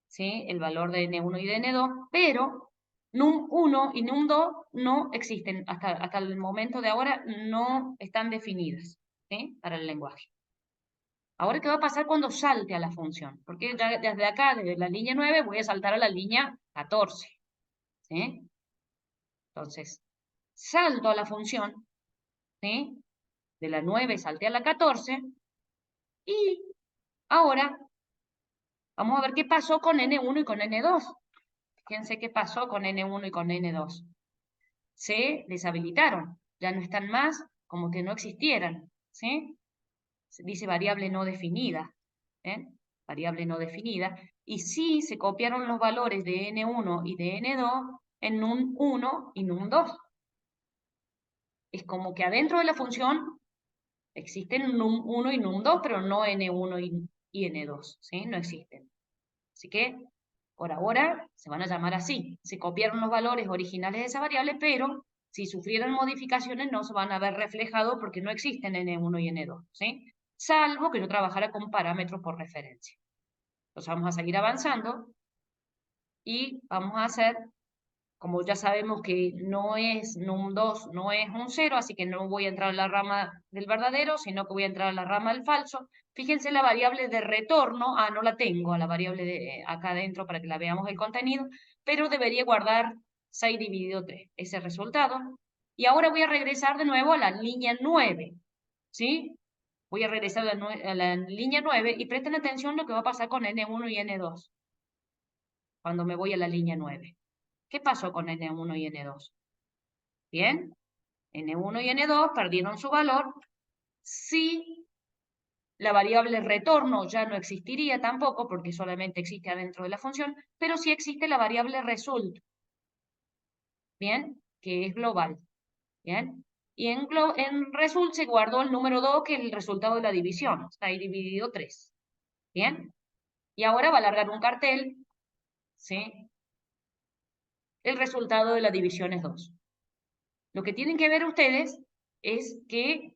¿sí? El valor de N1 y de N2, pero num1 y num2 no existen. Hasta el momento de ahora no están definidas, ¿sí? Para el lenguaje. Ahora, ¿qué va a pasar cuando salte a la función? Porque ya desde acá, desde la línea 9, voy a saltar a la línea 14, ¿sí? Entonces, salto a la función, ¿sí? De la 9 salté a la 14, y ahora vamos a ver qué pasó con N1 y con N2. Fíjense qué pasó con N1 y con N2. Se deshabilitaron, ya no están más como que no existieran, ¿sí? Se dice variable no definida, ¿eh? Variable no definida, y sí se copiaron los valores de N1 y de N2 en num1 y num2. Es como que adentro de la función existen num1 y num2, pero no N1 y N2, ¿sí? No existen. Así que, por ahora, se van a llamar así. Se copiaron los valores originales de esa variable, pero si sufrieran modificaciones no se van a ver reflejados porque no existen N1 y N2, ¿sí? Salvo que yo trabajara con parámetros por referencia. Entonces vamos a seguir avanzando y vamos a hacer, como ya sabemos que no es num2, no es un 0, así que no voy a entrar a la rama del verdadero, sino que voy a entrar a la rama del falso. Fíjense la variable de retorno, no la tengo, la variable de acá adentro para que la veamos el contenido, pero debería guardar 6 dividido 3, ese resultado. Y ahora voy a regresar de nuevo a la línea 9, ¿sí? Voy a regresar a la línea 9 y presten atención lo que va a pasar con N1 y N2 cuando me voy a la línea 9. ¿Qué pasó con N1 y N2? Bien, N1 y N2 perdieron su valor. Sí, la variable retorno ya no existiría tampoco, porque solamente existe adentro de la función, pero sí existe la variable result, ¿bien? Que es global, ¿bien? Y en result se guardó el número 2, que es el resultado de la división, está ahí dividido 3, ¿bien? Y ahora va a largar un cartel, ¿sí? El resultado de la división es 2. Lo que tienen que ver ustedes es que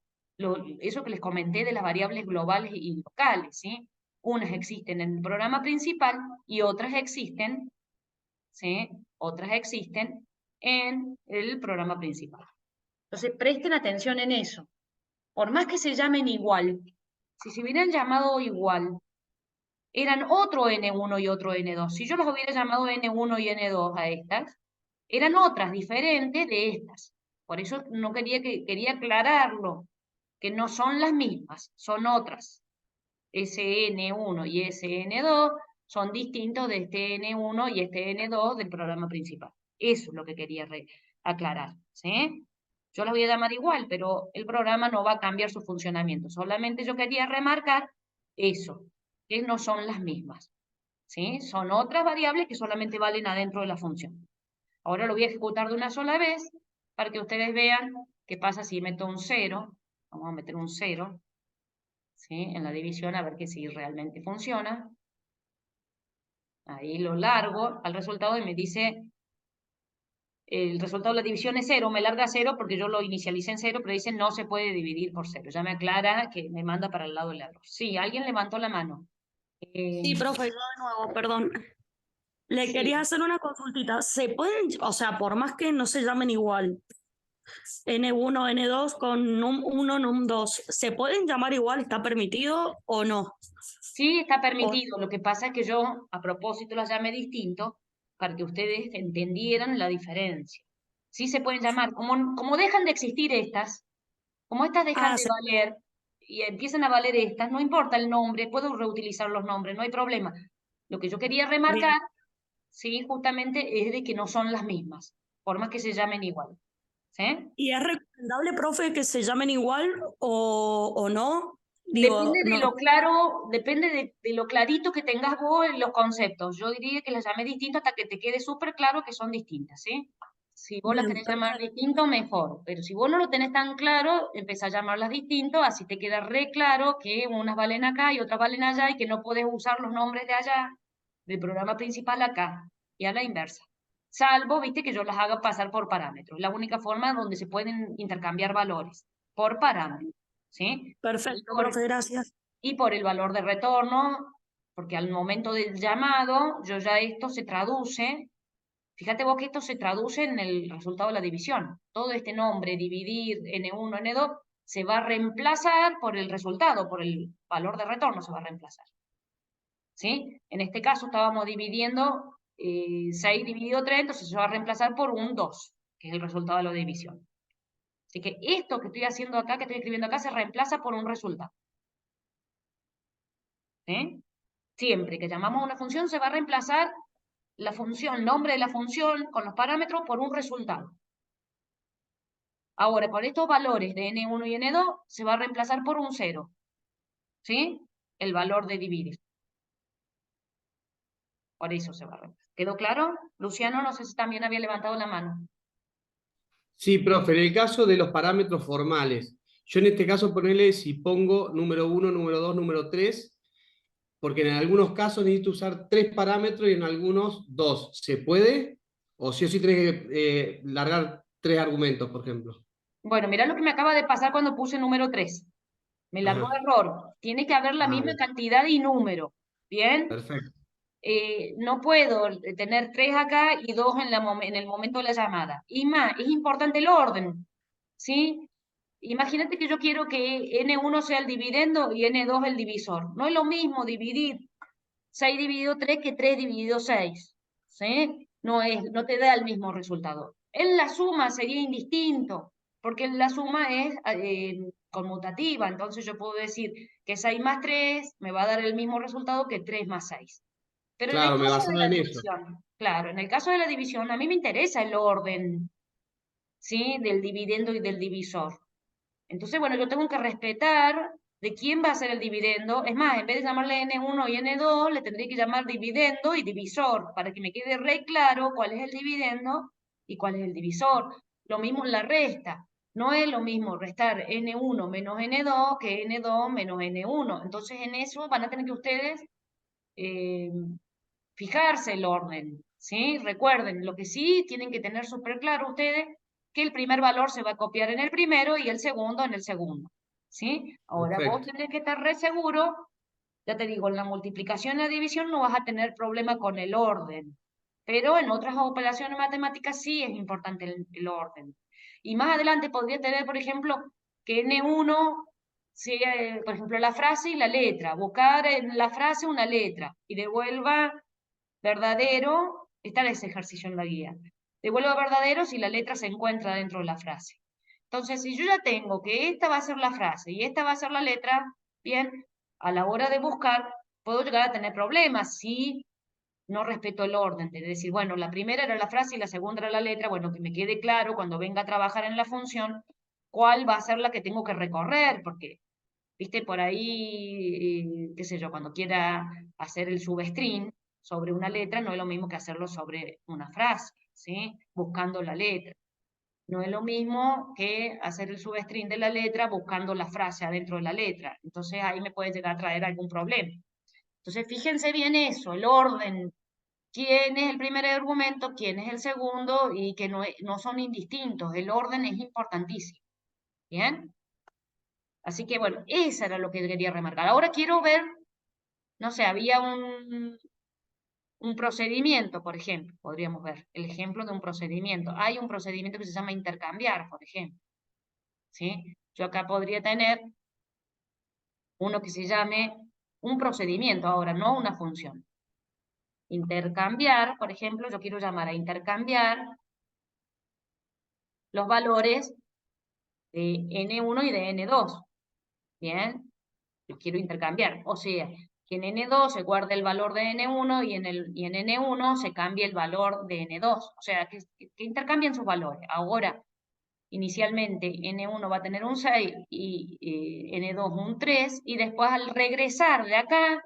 eso que les comenté de las variables globales y locales, ¿sí? Unas existen en el programa principal y otras existen, ¿sí? Otras existen en el programa principal. Entonces, presten atención en eso. Por más que se llamen igual, si se hubieran llamado igual, eran otro N1 y otro N2. Si yo los hubiera llamado N1 y N2 a estas, eran otras diferentes de estas. Por eso no quería aclararlo, que no son las mismas, son otras. SN1 y SN2 son distintos de este N1 y este N2 del programa principal. Eso es lo que quería aclarar, ¿sí? Yo las voy a llamar igual, pero el programa no va a cambiar su funcionamiento. Solamente yo quería remarcar eso, que no son las mismas, ¿sí? Son otras variables que solamente valen adentro de la función. Ahora lo voy a ejecutar de una sola vez para que ustedes vean qué pasa si meto un 0. Vamos a meter un 0, ¿sí? En la división a ver que si realmente funciona. Ahí lo largo al resultado y me dice, el resultado de la división es 0, me larga 0 porque yo lo inicialicé en 0, pero dice no se puede dividir por 0. Ya me aclara que me manda para el lado del error. Sí, alguien levantó la mano. Sí, profe, yo de nuevo, perdón. Le Sí. quería hacer una consultita. ¿Se pueden, o sea, por más que no se llamen igual, N1, N2 con num1, num2, ¿se pueden llamar igual? ¿Está permitido o no? Sí, está permitido. Lo que pasa es que yo, a propósito, las llamé distinto para que ustedes entendieran la diferencia. Sí se pueden llamar, como dejan de existir estas, como estas dejan de valer y empiezan a valer estas, no importa el nombre, puedo reutilizar los nombres, no hay problema. Lo que yo quería remarcar, sí, justamente es de que no son las mismas, por más que se llamen igual. ¿Sí? ¿Y es recomendable, profe, que se llamen igual o no? Digo, Depende de no, lo claro, depende de lo clarito que tengas vos en los conceptos. Yo diría que las llamé distinto hasta que te quede súper claro que son distintas, ¿sí? Si vos las bien, querés llamar perfecto. distinto, mejor. Pero si vos no lo tenés tan claro, empezá a llamarlas distinto, así te queda re claro que unas valen acá y otras valen allá y que no podés usar los nombres de allá del programa principal acá y a la inversa. Salvo, viste, que yo las haga pasar por parámetros. La única forma donde se pueden intercambiar valores, por parámetros, ¿sí? Y Perfecto, por, profe, gracias. y por el valor de retorno, porque al momento del llamado, yo ya esto se traduce, fíjate vos que esto se traduce en el resultado de la división. Todo este nombre, dividir, N1, N2, se va a reemplazar por el resultado, por el valor de retorno se va a reemplazar. ¿Sí? En este caso estábamos dividiendo 6 dividido 3, entonces se va a reemplazar por un 2, que es el resultado de la división. Así que esto que estoy haciendo acá, que estoy escribiendo acá, se reemplaza por un resultado. ¿Sí? Siempre que llamamos a una función se va a reemplazar la función, el nombre de la función con los parámetros por un resultado. Ahora, con estos valores de N1 y N2 se va a reemplazar por un 0. ¿Sí? El valor de dividir. Por eso se va a reemplazar. ¿Quedó claro? Luciano, no sé si también había levantado la mano. Sí, profe, en el caso de los parámetros formales, yo en este caso ponele si pongo número 1, número 2, número 3, porque en algunos casos necesito usar 3 parámetros y en algunos 2. ¿Se puede? O sí tenés que largar 3 argumentos, por ejemplo. Bueno, mirá lo que me acaba de pasar cuando puse número 3. Me largó Ajá. error. Tiene que haber la Ah, misma bien. cantidad y número. ¿Bien? Perfecto. No puedo tener 3 acá y 2 en el momento de la llamada. Y más, es importante el orden. ¿Sí? Imagínate que yo quiero que N1 sea el dividendo y N2 el divisor. No es lo mismo dividir 6 dividido 3 que 3 dividido 6. ¿Sí? No te da el mismo resultado. En la suma sería indistinto, porque en la suma es conmutativa, entonces yo puedo decir que 6 más 3 me va a dar el mismo resultado que 3 más 6. Pero en el Claro, me caso de basaba la en eso. división, claro, en el caso de la división a mí me interesa el orden, ¿sí? Del dividendo y del divisor. Entonces, bueno, yo tengo que respetar de quién va a ser el dividendo. Es más, en vez de llamarle N1 y N2, le tendría que llamar dividendo y divisor, para que me quede re claro cuál es el dividendo y cuál es el divisor. Lo mismo en la resta. No es lo mismo restar N1 menos N2 que N2 menos N1. Entonces, en eso van a tener que ustedes eh, fijarse el orden, ¿sí? Recuerden, lo que sí tienen que tener súper claro ustedes, que el primer valor se va a copiar en el primero y el segundo en el segundo, ¿sí? Ahora vos Perfecto. tenés que estar re seguro, ya te digo, en la multiplicación y la división no vas a tener problema con el orden, pero en otras operaciones matemáticas sí es importante el orden. Y más adelante podría tener, por ejemplo, que N1 sea, por ejemplo, la frase y la letra, buscar en la frase una letra y devuelva verdadero, está ese ejercicio en la guía. Devuelva verdadero si la letra se encuentra dentro de la frase. Entonces, si yo ya tengo que esta va a ser la frase y esta va a ser la letra, bien, a la hora de buscar, puedo llegar a tener problemas si no respeto el orden, de decir, bueno, la primera era la frase y la segunda era la letra, bueno, que me quede claro cuando venga a trabajar en la función cuál va a ser la que tengo que recorrer, porque, viste, por ahí, qué sé yo, cuando quiera hacer el substring sobre una letra, no es lo mismo que hacerlo sobre una frase, ¿sí? Buscando la letra. No es lo mismo que hacer el substring de la letra buscando la frase adentro de la letra. Entonces ahí me puede llegar a traer algún problema. Entonces fíjense bien eso, el orden, quién es el primer argumento, quién es el segundo y que no son indistintos. El orden es importantísimo. ¿Bien? Así que bueno, eso era lo que quería remarcar. Ahora quiero ver, no sé, había un procedimiento, por ejemplo, podríamos ver el ejemplo de un procedimiento. Hay un procedimiento que se llama intercambiar, por ejemplo. ¿Sí? Yo acá podría tener uno que se llame un procedimiento ahora, no una función. Intercambiar, por ejemplo, yo quiero llamar a intercambiar los valores de N1 y de N2. ¿Bien? Los quiero intercambiar. O sea, que en N2 se guarde el valor de N1 y en N1 se cambie el valor de N2. O sea, que intercambien sus valores. Ahora, inicialmente N1 va a tener un 6 y N2 un 3, y después al regresar de acá,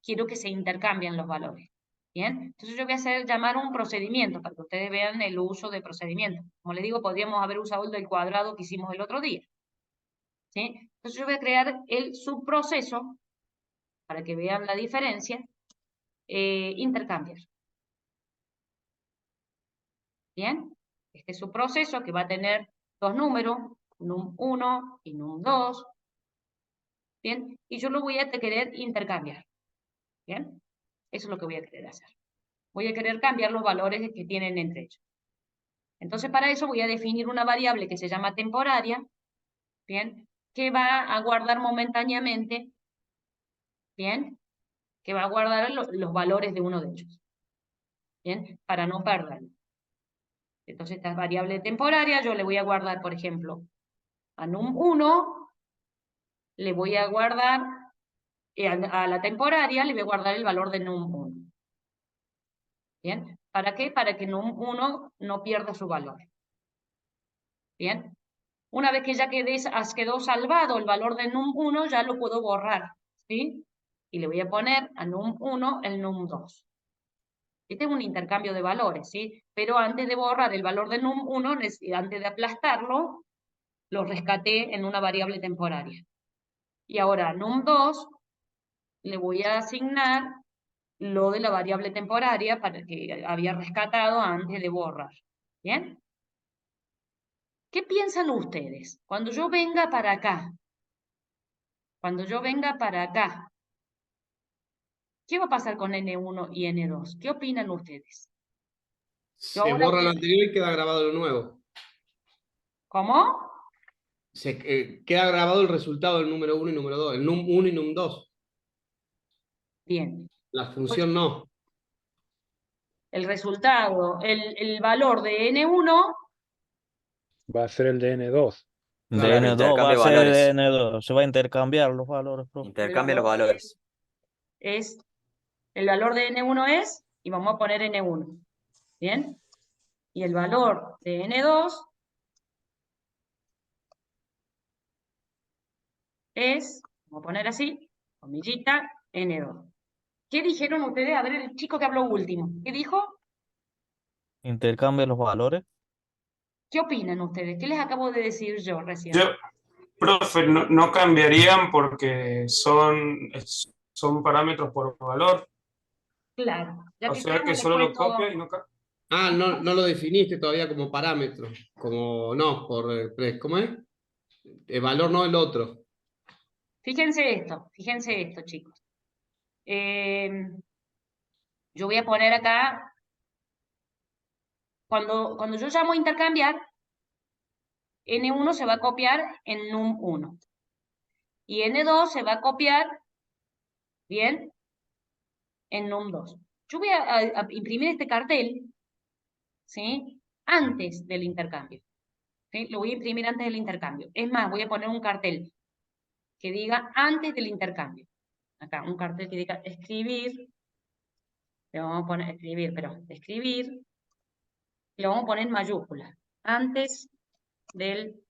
quiero que se intercambien los valores. ¿Bien? Entonces yo voy a hacer llamar un procedimiento para que ustedes vean el uso de procedimiento. Como les digo, podríamos haber usado el del cuadrado que hicimos el otro día. ¿Sí? Entonces yo voy a crear el subproceso para que vean la diferencia. Intercambiar. ¿Bien? Este es su proceso que va a tener dos números, num1 y num2. ¿Bien? Y yo lo voy a querer intercambiar. ¿Bien? Eso es lo que voy a querer hacer. Voy a querer cambiar los valores que tienen entre ellos. Entonces, para eso voy a definir una variable que se llama temporaria, ¿bien? Que va a guardar momentáneamente, ¿bien? Que va a guardar los valores de uno de ellos, ¿bien? Para no perderlo. Entonces, esta variable temporaria yo le voy a guardar, por ejemplo, a num1, le voy a guardar, a la temporaria le voy a guardar el valor de num1. ¿Bien? ¿Para qué? Para que num1 no pierda su valor. ¿Bien? Una vez que ya quedó salvado el valor de num1, ya lo puedo borrar, ¿sí? Y le voy a poner a num1 el num2. Este es un intercambio de valores, ¿sí? Pero antes de borrar el valor de num1, antes de aplastarlo, lo rescaté en una variable temporaria. Y ahora a num2 le voy a asignar lo de la variable temporaria para que había rescatado antes de borrar. ¿Bien? ¿Qué piensan ustedes? Cuando yo venga para acá, ¿qué va a pasar con N1 y N2? ¿Qué opinan ustedes? Yo Se ahora borra lo anterior y queda grabado lo nuevo. ¿Cómo? Queda grabado el resultado del número 1 y número 2, el num1 y num2. Bien. La Pues función no. el resultado, el valor de N1, Va a ser el de N2. Claro, DN2 va intercambio a de ser valores. DN2. Se va a intercambiar los valores, profe. el Intercambia los valor valores. es, el valor de N1 es, y vamos a poner N1. ¿Bien? Y el valor de N2 es, vamos a poner así, comillita, N2. ¿Qué dijeron ustedes? A ver, el chico que habló último. ¿Qué dijo? Intercambia los valores. ¿Qué opinan ustedes? ¿Qué les acabo de decir yo recién? Yo, profe, no cambiarían porque son parámetros por valor. Claro, ya O que sea que creamos solo después lo todo. copia y no cambia. Ah, no lo definiste todavía como parámetro. No, ¿cómo es? El valor no el otro. Fíjense esto, chicos. Yo voy a poner acá, cuando yo llamo intercambiar, N1 se va a copiar en num1. Y N2 se va a copiar, ¿bien? En num2. Yo voy a imprimir este cartel, ¿sí? Antes del intercambio. ¿Sí? Lo voy a imprimir antes del intercambio. Es más, voy a poner un cartel que diga antes del intercambio. Acá, un cartel que diga escribir. Le vamos a poner escribir, y lo vamos a poner en mayúsculas. Antes del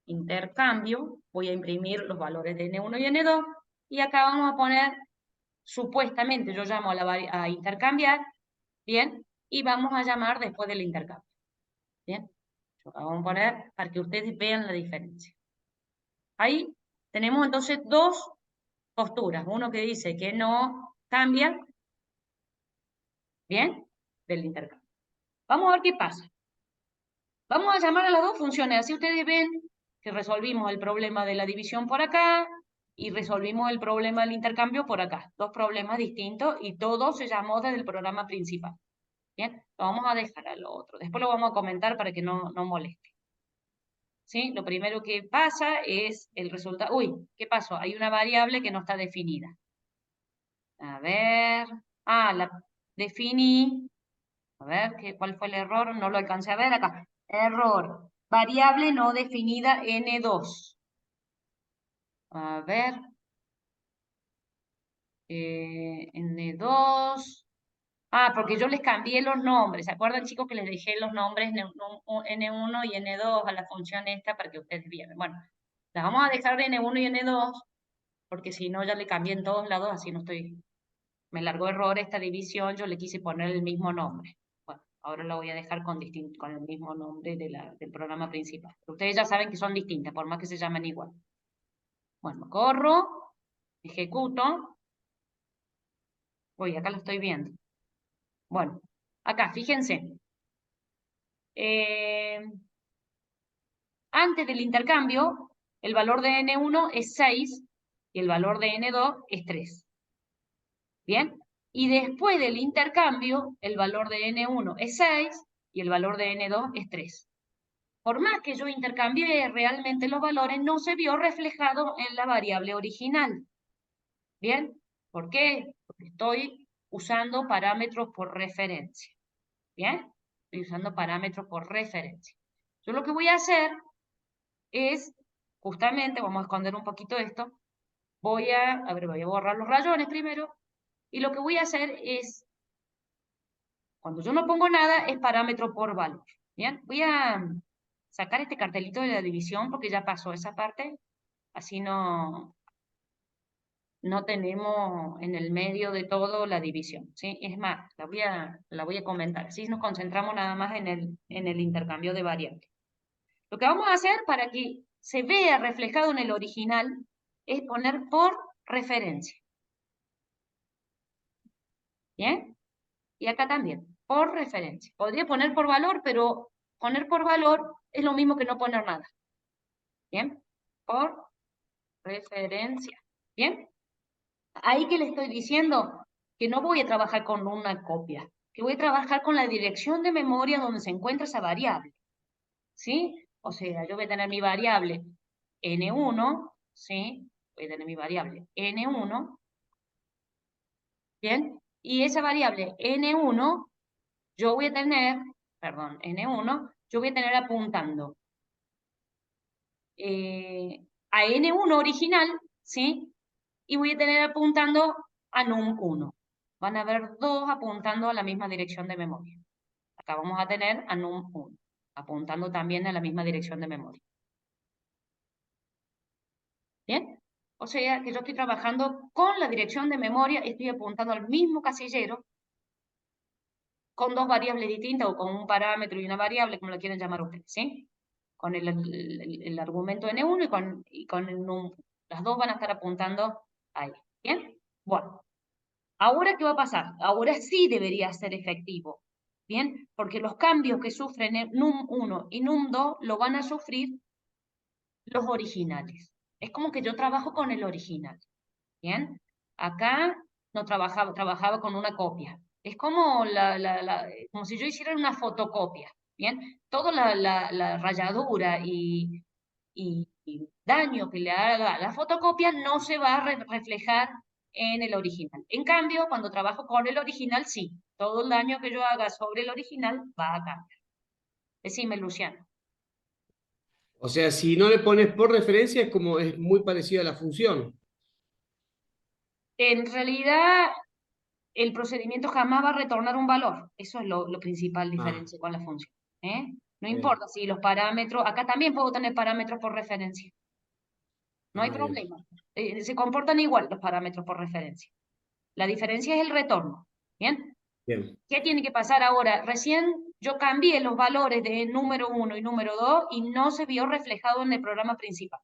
intercambio, voy a imprimir los valores de N1 y N2, y acá vamos a poner, supuestamente yo llamo a intercambiar, ¿bien? Y vamos a llamar después del intercambio, ¿bien? Vamos a poner para que ustedes vean la diferencia. Ahí tenemos entonces dos posturas. Uno que dice que no cambia, ¿bien? Del intercambio. Vamos a ver qué pasa. Vamos a llamar a las dos funciones, así ustedes ven que resolvimos el problema de la división por acá y resolvimos el problema del intercambio por acá. Dos problemas distintos y todo se llamó desde el programa principal. Bien, lo vamos a dejar a lo otro. Después lo vamos a comentar para que no moleste. ¿Sí? Lo primero que pasa es el resultado. Uy, ¿qué pasó? Hay una variable que no está definida. A ver. La definí. A ver, ¿cuál fue el error? No lo alcancé a ver acá. Error. Variable no definida N2. A ver. N2. Ah, porque yo les cambié los nombres. ¿Se acuerdan, chicos, que les dejé los nombres N1 y N2 a la función esta para que ustedes vieran? Bueno, la vamos a dejar de N1 y N2, porque si no ya le cambié en todos lados, así no estoy... Me largó error esta división, yo le quise poner el mismo nombre. Bueno, ahora la voy a dejar con el mismo nombre del programa principal. Ustedes ya saben que son distintas, por más que se llamen igual. Bueno, corro, ejecuto. Uy, acá lo estoy viendo. Bueno, acá, fíjense. Antes del intercambio, el valor de N1 es 6 y el valor de N2 es 3. ¿Bien? Y después del intercambio, el valor de N1 es 6 y el valor de N2 es 3. Por más que yo intercambié realmente los valores, no se vio reflejado en la variable original. ¿Bien? ¿Por qué? Porque estoy usando parámetros por referencia. ¿Bien? Estoy usando parámetros por referencia. Yo lo que voy a hacer es, justamente, vamos a esconder un poquito esto, voy a borrar los rayones primero, y lo que voy a hacer es, cuando yo no pongo nada, es parámetro por valor. ¿Bien? Voy a sacar este cartelito de la división porque ya pasó esa parte, así no tenemos en el medio de todo la división, ¿sí? Es más, la voy a comentar, así nos concentramos nada más en el intercambio de variables. Lo que vamos a hacer para que se vea reflejado en el original es poner por referencia. ¿Bien? Y acá también, por referencia. Podría poner por valor, pero poner por valor es lo mismo que no poner nada. ¿Bien? Por referencia. ¿Bien? Ahí que le estoy diciendo que no voy a trabajar con una copia, que voy a trabajar con la dirección de memoria donde se encuentra esa variable. ¿Sí? O sea, yo voy a tener mi variable N1, ¿sí? Voy a tener mi variable N1, ¿bien? Y esa variable N1, yo voy a tener, perdón, N1, yo voy a tener apuntando a N1 original, ¿sí? Y voy a tener apuntando a num1. Van a haber dos apuntando a la misma dirección de memoria. Acá vamos a tener a num1, apuntando también a la misma dirección de memoria. ¿Bien? O sea que yo estoy trabajando con la dirección de memoria, estoy apuntando al mismo casillero, con dos variables distintas, o con un parámetro y una variable, como lo quieren llamar ustedes, ¿sí? Con el argumento N1 y con el num1. Las dos van a estar apuntando ahí. ¿Bien? Bueno. ¿Ahora qué va a pasar? Ahora sí debería ser efectivo. ¿Bien? Porque los cambios que sufren num1 y num2 lo van a sufrir los originales. Es como que yo trabajo con el original. ¿Bien? Acá no trabajaba con una copia. Es como, como si yo hiciera una fotocopia. ¿Bien? Toda la rayadura y daño que le haga la fotocopia no se va a reflejar en el original. En cambio, cuando trabajo con el original, sí. Todo el daño que yo haga sobre el original va a cambiar. Decime, Luciano. O sea, si no le pones por referencia es muy parecido a la función. En realidad, el procedimiento jamás va a retornar un valor. Eso es lo principal diferencia con la función. No importa si los parámetros, acá también puedo tener parámetros por referencia. No hay Bien. problema. Se comportan igual los parámetros por referencia. La diferencia es el retorno. ¿Bien? Bien. ¿Qué tiene que pasar ahora? Recién yo cambié los valores de número 1 y número 2 y no se vio reflejado en el programa principal.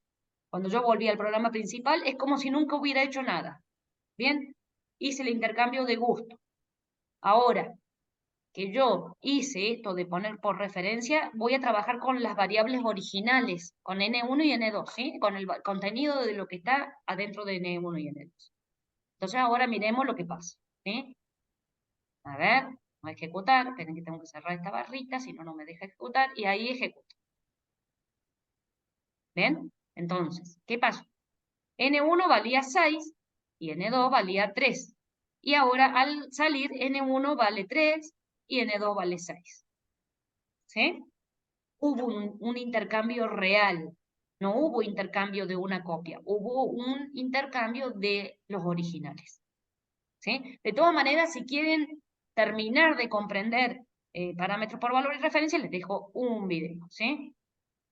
Cuando yo volví al programa principal es como si nunca hubiera hecho nada. ¿Bien? Hice el intercambio de gusto. Ahora que yo hice esto de poner por referencia, voy a trabajar con las variables originales, con N1 y N2, ¿sí? Con el contenido de lo que está adentro de N1 y N2. Entonces ahora miremos lo que pasa, ¿sí? A ver, vamos a ejecutar, esperen que tengo que cerrar esta barrita, si no, no me deja ejecutar, y ahí ejecuto. ¿Ven? Entonces, ¿qué pasó? N1 valía 6 y N2 valía 3. Y ahora al salir, N1 vale 3 y N2 vale 6. ¿Sí? Hubo un intercambio real, no hubo intercambio de una copia, hubo un intercambio de los originales. ¿Sí? De todas maneras, si quieren terminar de comprender parámetros por valor y referencia, les dejo un video, ¿sí?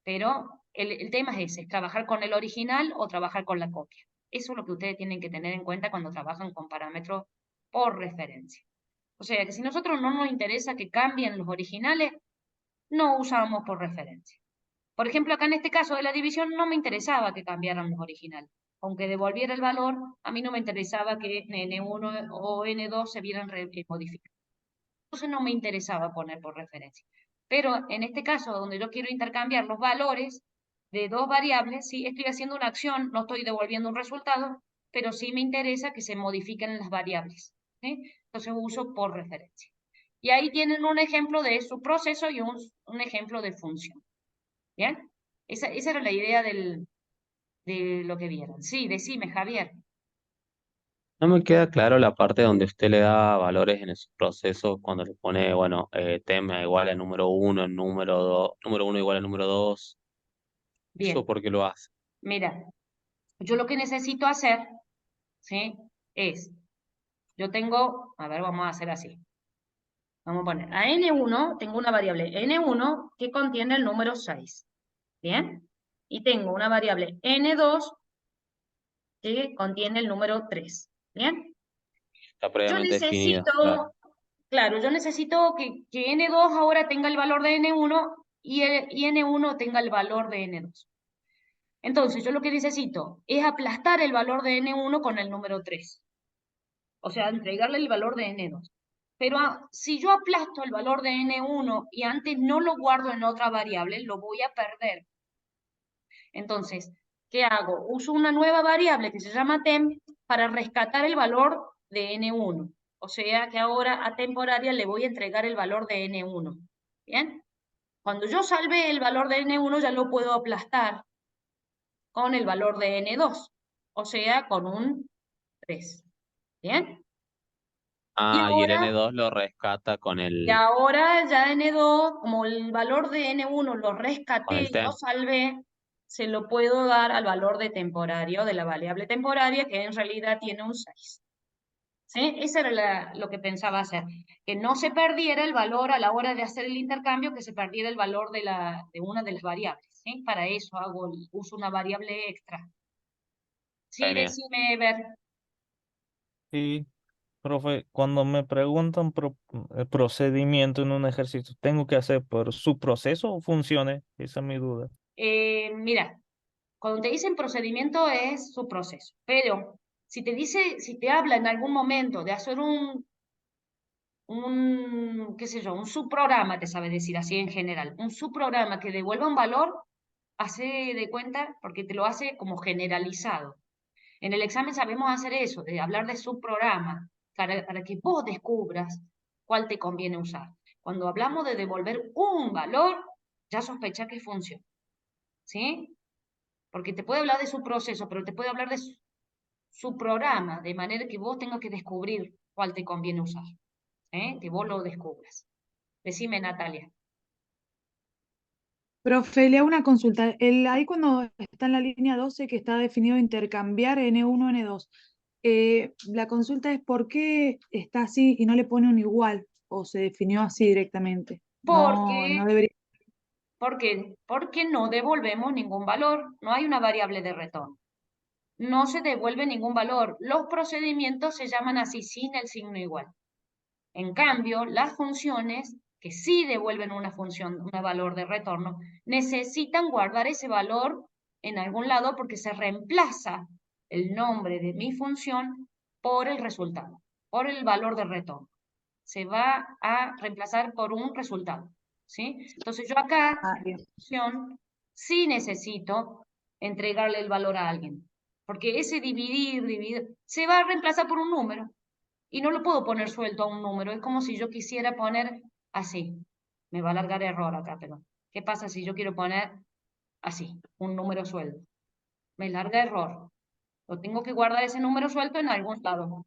Pero el tema es ese, es trabajar con el original o trabajar con la copia. Eso es lo que ustedes tienen que tener en cuenta cuando trabajan con parámetros por referencia. O sea, que si nosotros no nos interesa que cambien los originales, no usamos por referencia. Por ejemplo, acá en este caso de la división no me interesaba que cambiaran los originales. Aunque devolviera el valor, a mí no me interesaba que N1 o N2 se vieran modificados. Entonces no me interesaba poner por referencia. Pero en este caso, donde yo quiero intercambiar los valores de dos variables, sí, estoy haciendo una acción, no estoy devolviendo un resultado, pero sí me interesa que se modifiquen las variables, ¿sí? Entonces uso por referencia. Y ahí tienen un ejemplo de su proceso y un ejemplo de función. ¿Bien? Esa era la idea de lo que vieron. Sí, decime, Javier. No me queda claro la parte donde usted le da valores en su proceso cuando le pone, bueno, tema igual a número uno, número 2, número uno igual a número 2. ¿Eso Bien, por qué lo hace? mira, yo lo que necesito hacer, ¿sí? Es, yo tengo, a ver, vamos a hacer así. Vamos a poner, a N1 tengo una variable N1 que contiene el número 6. ¿Bien? Y tengo una variable N2 que contiene el número 3. ¿Bien? Está Yo previamente definida, necesito, claro. claro, yo necesito que N2 ahora tenga el valor de N1 y N1 tenga el valor de N2. Entonces, yo lo que necesito es aplastar el valor de N1 con el número 3. O sea, entregarle el valor de N2. Pero si yo aplasto el valor de N1 y antes no lo guardo en otra variable, lo voy a perder. Entonces, ¿qué hago? Uso una nueva variable que se llama temp para rescatar el valor de N1. O sea que ahora a temporaria le voy a entregar el valor de N1. ¿Bien? Cuando yo salve el valor de N1 ya lo puedo aplastar con el valor de N2. O sea, con un 3. ¿Bien? Y Ah, y el ahora, N2 lo rescata y ahora ya N2, como el valor de N1 lo con rescaté el y lo temp. salvé, se lo puedo dar al valor de temporario, de la variable temporaria, que en realidad tiene un 6. ¿Sí? Eso era lo que pensaba hacer, que no se perdiera el valor a la hora de hacer el intercambio, que se perdiera el valor de una de las variables. ¿Sí? Para eso uso una variable extra. Sí, Genial. decime, ver. Y, profe, cuando me preguntan el procedimiento en un ejercicio, ¿tengo que hacer por su proceso o funciones? Esa es mi duda. Mira, cuando te dicen procedimiento es su proceso, pero si te habla en algún momento de hacer qué sé yo, un subprograma, te sabe decir así en general, un subprograma que devuelva un valor, hace de cuenta porque te lo hace como generalizado. En el examen sabemos hacer eso, de hablar de subprograma, para que vos descubras cuál te conviene usar. Cuando hablamos de devolver un valor, ya sospecha que funciona, ¿sí? Porque te puede hablar de su proceso, pero te puede hablar de su programa, de manera que vos tengas que descubrir cuál te conviene usar, que vos lo descubras. Decime, Natalia. Profe, le hago una consulta. Ahí cuando está en la línea 12 que está definido intercambiar N1, N2, la consulta es ¿por qué está así y no le pone un igual o se definió así directamente? No, no Porque, debería. porque no devolvemos ningún valor, no hay una variable de retorno. No se devuelve ningún valor. Los procedimientos se llaman así sin el signo igual. En cambio, las funciones que sí devuelven una función, un valor de retorno, necesitan guardar ese valor en algún lado porque se reemplaza el nombre de mi función por el resultado, por el valor de retorno. Se va a reemplazar por un resultado, ¿sí? Entonces yo acá, Ah, en bien. la función, sí necesito entregarle el valor a alguien, porque ese dividir, se va a reemplazar por un número. Y no lo puedo poner suelto a un número. Es como si yo quisiera poner así. Me va a largar error acá, pero ¿qué pasa si yo quiero poner así, un número suelto? Me larga error. Lo tengo que guardar ese número suelto en algún lado.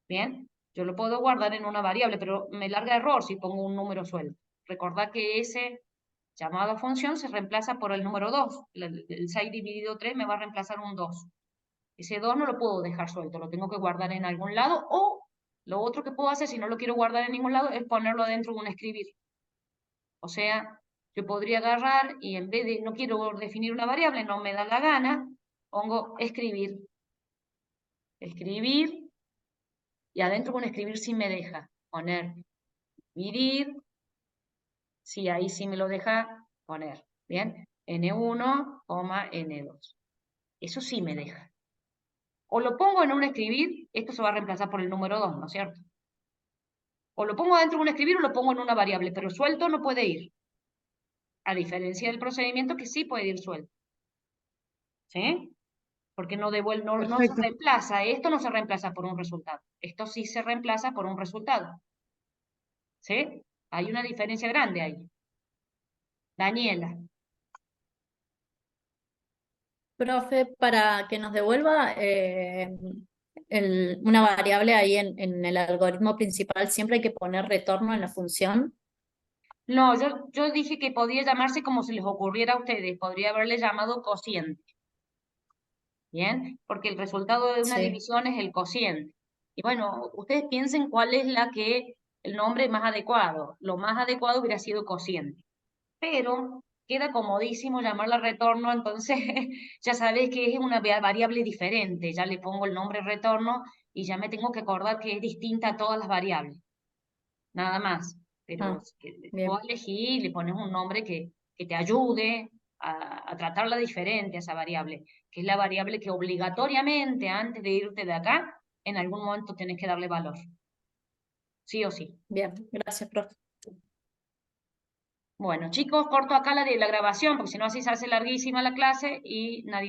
Bien, yo lo puedo guardar en una variable, pero me larga error si pongo un número suelto. Recordad que ese llamado función se reemplaza por el número 2. El 6 dividido 3 me va a reemplazar un 2. Ese 2 no lo puedo dejar suelto, lo tengo que guardar en algún lado o Lo otro que puedo hacer, si no lo quiero guardar en ningún lado, es ponerlo dentro de un escribir. O sea, yo podría agarrar y en vez de, no quiero definir una variable, no me da la gana, pongo escribir. Escribir, y adentro de un escribir sí me deja poner dividir, sí, ahí sí me lo deja poner. Bien, N1, N2. Eso sí me deja. O lo pongo en un escribir, esto se va a reemplazar por el número 2, ¿no es cierto? O lo pongo dentro de un escribir o lo pongo en una variable, pero suelto no puede ir. A diferencia del procedimiento que sí puede ir suelto. ¿Sí? Porque no devuelve, no se Perfecto. reemplaza, esto no se reemplaza por un resultado. Esto sí se reemplaza por un resultado. ¿Sí? Hay una diferencia grande ahí. Daniela. Profe, para que nos devuelva una variable ahí en el algoritmo principal, siempre hay que poner retorno en la función. No, yo dije que podía llamarse como se les ocurriera a ustedes. Podría haberle llamado cociente. ¿Bien? Porque el resultado de una Sí. división es el cociente. Y bueno, ustedes piensen cuál es el nombre más adecuado. Lo más adecuado hubiera sido cociente. Pero queda comodísimo llamarla retorno, entonces ya sabés que es una variable diferente. Ya le pongo el nombre retorno y ya me tengo que acordar que es distinta a todas las variables. Nada más. Pero bien. vos elegís y le pones un nombre que te ayude a tratarla diferente a esa variable, que es la variable que obligatoriamente antes de irte de acá, en algún momento tenés que darle valor. Sí o sí. Bien, gracias, profe. Bueno, chicos, corto acá la grabación, porque si no así se hace larguísima la clase y nadie